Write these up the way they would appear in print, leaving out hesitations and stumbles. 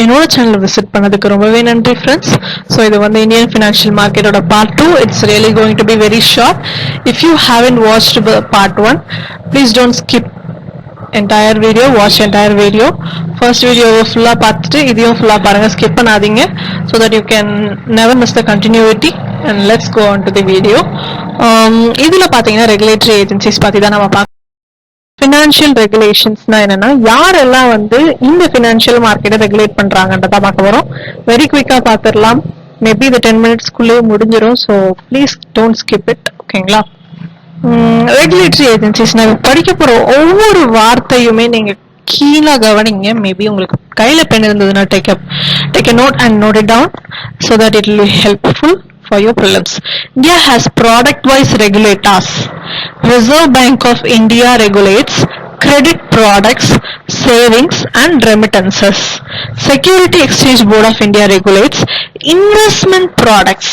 என்னோட channel visit பண்ணதுக்கு ரொம்பவே நன்றி ஃப்ரெண்ட்ஸ். ஸோ இது வந்து இந்தியன் ஃபினான்ஷியல் மார்க்கெட்டோட part 2. It's really going to be very short. If you haven't watched part 1, please don't skip entire video, watch entire video. First வீடியோவை ஃபுல்லாக பார்த்துட்டு இதையும் ஃபுல்லாக பாருங்கள், ஸ்கிப் பண்ணாதீங்க. So that you can never miss the continuity. And let's go on to the video. இதில் பார்த்தீங்கன்னா regulatory agencies பற்றி தான் நம்ம பார்க்க. ஃபினான்ஷியல் ரெகுலேஷன்ஸ்னா என்னன்னா, யாரெல்லாம் வந்து இந்த ஃபினான்ஷியல் மார்க்கெட்டை ரெகுலேட் பண்றாங்கன்றதா பார்க்க வரோம். வெரி குவிக்கா பார்த்துடலாம். மேபி இந்த 10 மினிட்ஸ்க்குள்ளேயே முடிஞ்சிடும். So please don't skip it. ஓகேங்களா? ரெகுலேட்டரி ஏஜென்சிஸ் படிக்க போற ஒவ்வொரு வார்த்தையுமே நீங்க கீழே கவனிங்க. மேபி உங்களுக்கு கையில பென் இருந்ததுன்னா take a note and note it down so that it will be helpful for your prelims. India has product-wise regulators. Reserve Bank of India regulates credit products, savings and remittances. Security Exchange Board of India regulates investment products.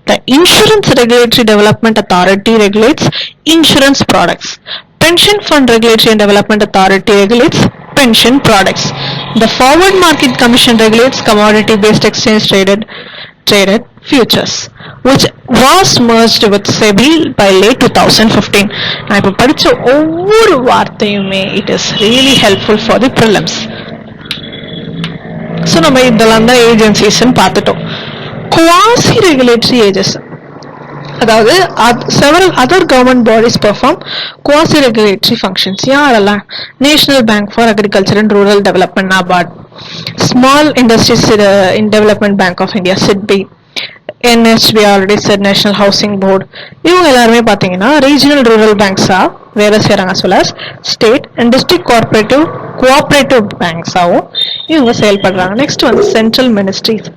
The Insurance Regulatory Development Authority regulates insurance products. Pension Fund Regulatory and Development Authority regulates pension products. The Forward Market Commission regulates commodity-based exchange traded futures, which was merged with SEBI by late 2015. நான் இப்போ படிச்ச ஒவ்வொரு வார்த்தையுமே it is really helpful for the prelims. So நம்ம இதெல்லாம் தான் ஏஜென்சிஸ்ன்னு பார்த்துட்டோம். Quasi regulatory agency, அதாவது several other government bodies perform quasi regulatory functions. யாரெல்லாம்? National bank for agriculture and rural development NABARD, small industries in development bank of India SIDBI, NHB already set, national housing board. இவங்க எல்லாருமே பார்த்தீங்கன்னா regional rural பேங்க்ஸா வேலை செய்யறாங்க. சொல்ல state and district cooperative பேங்க்ஸாவும் இவங்க செயல்படுறாங்க. நெக்ஸ்ட் வந்து central ministries.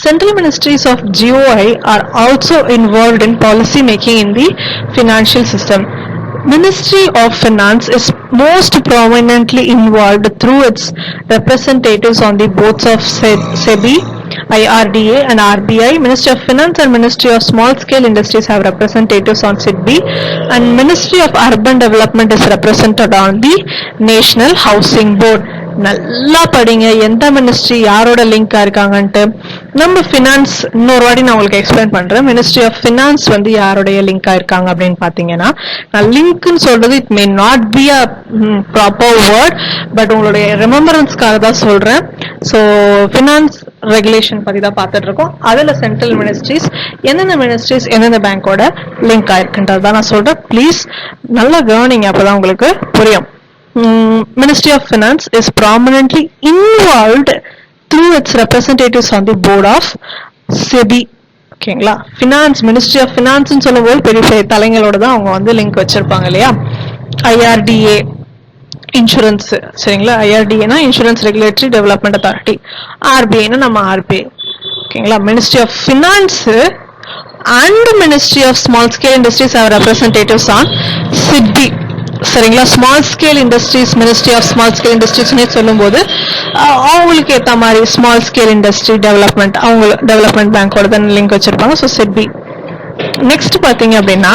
Central ministries of GOI are also involved in policy making in the financial system. Ministry of Finance is most prominently involved through its representatives on the boards of SEBI, IRDA and RBI. Ministry of Finance and Ministry of Small Scale Industries have representatives on SIDBI, and Ministry of Urban Development is represented on the National Housing Board. நல்லா படிங்க, எந்த ministry யாரோட லிங்கா இருக்காங்கன்ட்டு. நம்ம finance இன்னொரு வாட்டி நான் உங்களுக்கு explain பண்றேன். மினிஸ்ட்ரி ஆஃப் ஃபினான்ஸ் வந்து யாருடைய லிங்கா இருக்காங்க அப்படின்னு பாத்தீங்கன்னா, நான் லிங்க்னு சொல்றது it may not be a proper word, but உங்களுடைய ரிமெம்பரன்ஸ்க்காக தான் சொல்றேன். ஸோ ஃபினான்ஸ் ரெகுலேஷன் பத்தி தான் பார்த்துட்டு இருக்கோம். அதுல சென்ட்ரல் மினிஸ்ட்ரிஸ் எந்தெந்த மினிஸ்ட்ரிஸ் எந்தெந்த பேங்கோட லிங்க் ஆயிருக்குன்றது தான் நான் சொல்றேன். ப்ளீஸ் நல்லா கவனிங்க, அப்பதான் உங்களுக்கு புரியும். Ministry of Finance is prominently involved through its representatives on the board of SEBI. ஓகேங்களா? ஃபினான்ஸ், மினிஸ்ட்ரி ஆஃப் ஃபினான்ஸ்னு சொல்லும்போது பெரிய பெரிய தலைங்களோட தான் அவங்க வந்து லிங்க் வச்சிருப்பாங்க இல்லையா? IRDA இன்சூரன்ஸ், சரிங்களா? IRDA-னா இன்சூரன்ஸ் ரெகுலேட்டரி டெவலப்மெண்ட் அத்தாரிட்டி, RBI-னா நம்ம RBI. ஓகேங்களா? Ministry of finance and ministry of small scale industries have representatives on SIDBI. சரிங்களா? Small scale industries, ministry of small scale இண்டஸ்ட்ரீஸ்னே சொல்லும்போது அவங்களுக்கு ஏற்ற மாதிரி ஸ்மால் ஸ்கேல் இண்டஸ்ட்ரி டெவலப்மெண்ட், அவங்க டெவலப்மெண்ட் பேங்கோட தான் லிங்க் வச்சிருப்பாங்க. So SIDBI. நெக்ஸ்ட் பாத்தீங்க அப்படின்னா,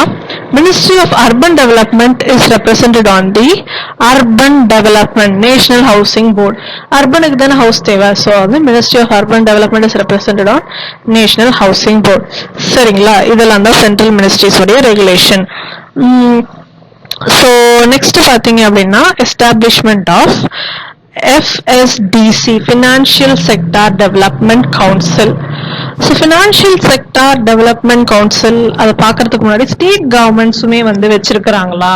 ministry of urban development is represented on the urban development national housing board. அர்பனுக்கு தானே ஹவுஸ் தேவை. ஸோ வந்து ministry of urban development is represented on national housing board. சரிங்களா? இதெல்லாம் தான் சென்ட்ரல் மினிஸ்ட்ரிஸ் உடைய ரெகுலேஷன். ஸோ நெக்ஸ்ட் பார்த்தீங்க அப்படின்னா, establishment of FSDC, financial sector development council. So financial sector development council அதை பார்க்கறதுக்கு முன்னாடி ஸ்டேட் கவர்மெண்ட்ஸுமே வந்து வச்சிருக்கிறாங்களா,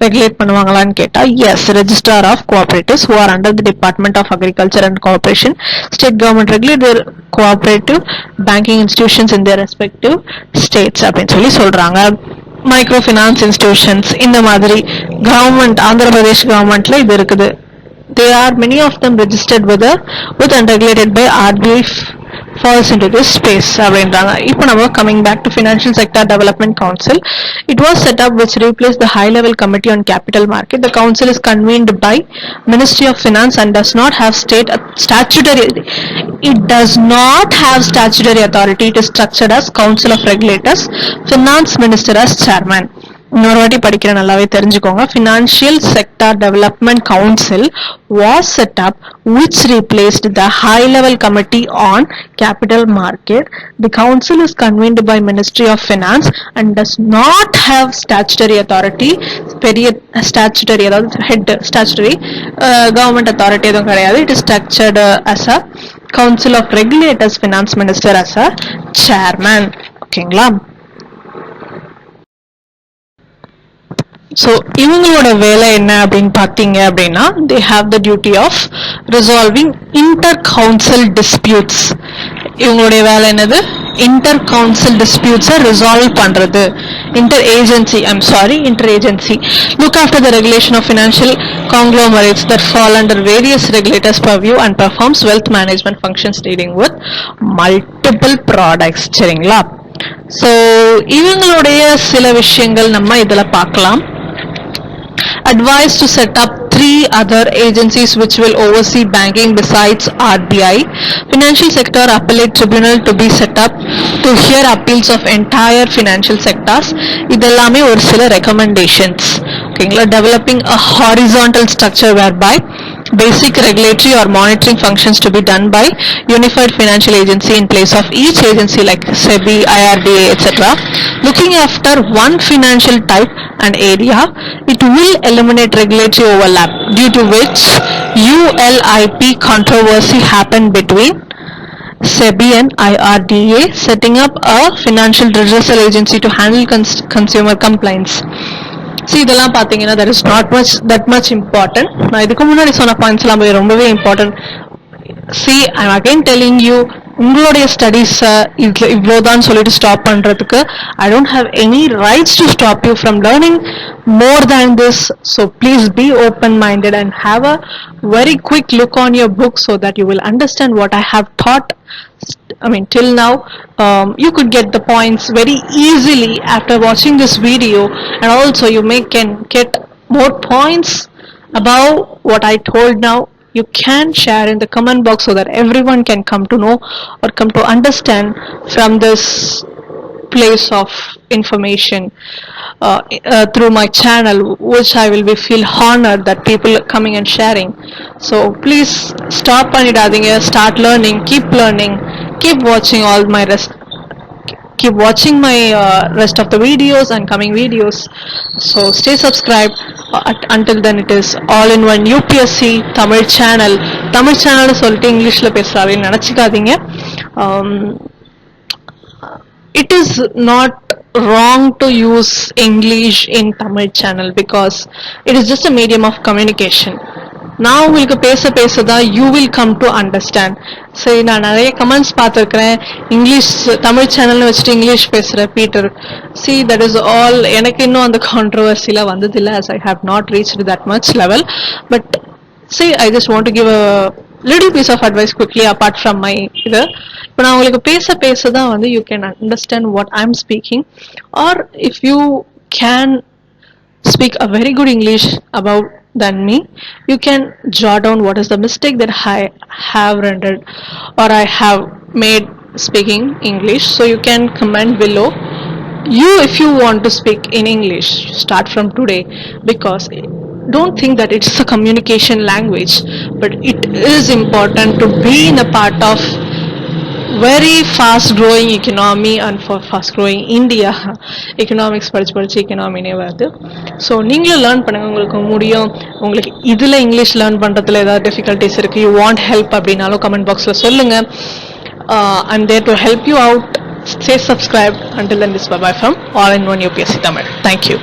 ரெகுலேட் பண்ணுவாங்களான்னு கேட்டா, yes. Registrar of cooperatives who are under the Department of Agriculture and Cooperation. State government regulate their cooperative banking institutions in their respective states அப்படின்னு சொல்லி சொல்றாங்க. Micro finance institutions இந்த மாதிரி கவர்மெண்ட், ஆந்திர பிரதேஷ் கவர்மெண்ட்ல இது இருக்குது. They are many of them registered with and regulated by RBI falls into this space அப்படின்றாங்க. இப்போ நம்ம coming back to Financial Sector Development Council. It was set up which replaced the High Level Committee on Capital Market. The council is convened by Ministry of Finance and does not have statutory. It does not have statutory authority. It is structured as Council of Regulators, Finance Minister as chairman. இன்னொரு வாட்டி படிக்கிற நல்லாவே தெரிஞ்சுக்கோங்க. Financial Sector Development Council was set up which replaced the High Level Committee on Capital Market. The council is convened by Ministry of Finance and does not have statutory authority. பெரிய statutory அதாவது head statutory government authority எதுவும் கிடையாது. It is structured as a Council of Regulators, Finance Minister as a chairman. ஓகேங்களா? So இவங்களோட வேலை என்ன அப்படின்னு பார்த்தீங்க அப்படின்னா, they have the duty of resolving inter-council disputes. இவங்களுடைய வேலை என்னது? inter-council disputes resolve பண்றது. Inter-agency look after the regulation of financial conglomerates that fall under various regulators' purview and performs wealth management functions dealing with multiple products. சரிங்களா? So இவங்களுடைய சில விஷயங்கள் நம்ம இதில் பார்க்கலாம். Advised to set up 3 other agencies which will oversee banking besides RBI. Financial Sector Appellate Tribunal to be set up to hear appeals of entire financial sectors. இதெல்லாமே ஒரு சில recommendations. ஓகேங்களா? Developing a horizontal structure whereby basic regulatory or monitoring functions to be done by unified financial agency in place of each agency like SEBI, IRDA, etc. Looking after one financial type and area, it will eliminate regulatory overlap, due to which ULIP controversy happened between SEBI and IRDA, setting up a financial redressal agency to handle consumer complaints. See, இதெல்லாம் பார்த்தீங்கன்னா that is not that much important. நான் இதுக்கு முன்னாடி சொன்ன points எல்லாம் ரொம்பவே important. See, I'm again telling you, உங்களுடைய studies இவ்வளோதான் சொல்லிட்டு ஸ்டாப் பண்றதுக்கு I don't have any rights to stop you from learning more than this. So please be open-minded and have a very quick look on your book so that you will understand what I have taught. Till now, you could get the points very easily after watching this video, and also you can get more points above what I told now. You can share in the comment box so that everyone can come to know or come to understand from this place of information through my channel, which I will feel honored that people are coming and sharing. So please stop pannidadinga, start learning, keep learning, keep watching all my keep watching my rest of the videos and coming videos. So stay subscribed. Until then, it is all in one UPSC Tamil channel. Tamil channel சொல்லிட்டு இங்கிலீஷ்ல பேசுறாருன்னு நினைச்சுக்காதீங்க. It is not wrong to use English in Tamil channel because it is just a medium of communication. நான் உங்களுக்கு பேசதான் you will come to understand. சரி, நான் நிறைய comments பார்த்துருக்கிறேன், English Tamil சேனல்னு வச்சுட்டு இங்கிலீஷ் பேசுகிற Peter. See, that is all. எனக்கு இன்னும் அந்த கான்ட்ரவர்சிலாம் வந்ததில்லை, as I have not reached that much level. But see, I just want to give a little piece of advice quickly apart from my இது. இப்போ நான் உங்களுக்கு பேசதான் வந்து you can understand what I'm speaking, or if you can speak a very good English about than me, you can jot down what is the mistake that I have rendered or I have made speaking English. So you can comment below. If you want to speak in English, start from today, because don't think that it's a communication language, but it is important to be in a part of very fast growing economy and for fast growing India. Economics படிச்சு economy வருது. So நீங்களும் learn பண்ணுங்க, உங்களுக்கு முடியும். உங்களுக்கு இதில் English learn பண்ணுறதுல ஏதாவது டிஃபிகல்ட்டிஸ் இருக்குது, யூ வாண்ட் ஹெல்ப் அப்படின்னாலும் கமெண்ட் பாக்ஸில் சொல்லுங்கள். I'm there to help you out. Stay subscribed. Until then, this is bye-bye from All in One UPSC Tamil. Thank you.